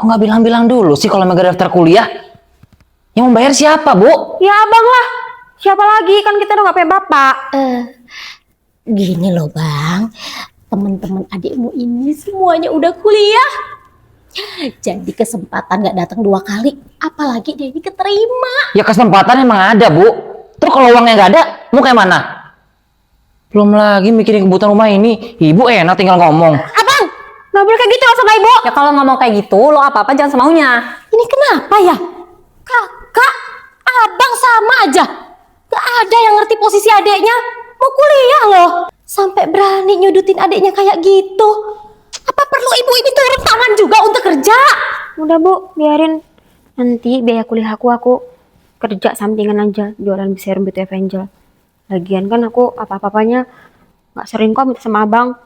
Kok nggak bilang-bilang dulu sih kalau Mega daftar kuliah? Yang membayar siapa, Bu? Ya abang lah. Siapa lagi? Kan kita udah gak punya bapak. Gini loh bang, teman-teman adikmu ini semuanya udah kuliah. Jadi kesempatan gak datang 2 kali, apalagi dia ini keterima. Ya kesempatan emang ada, Bu. Terus kalau uangnya nggak ada, mau kayak mana? Belum lagi mikirin kebutuhan rumah ini. Ibu enak tinggal ngomong. Abang, Gak boleh kayak gitu loh sama ibu. Ya kalau ngomong kayak gitu, lo apa-apa jangan semaunya. ini kenapa ya? Kakak, abang sama aja. Gak ada yang ngerti posisi adiknya. Mau kuliah loh. Sampai berani nyudutin adiknya kayak gitu. Apa perlu ibu ini turun tangan juga untuk kerja? Udah bu, biarin. Nanti biaya kuliah aku kerja sampingan aja. Jualan serum Beauty Angel. Lagian kan aku apa-apanya gak sering kok minta sama abang.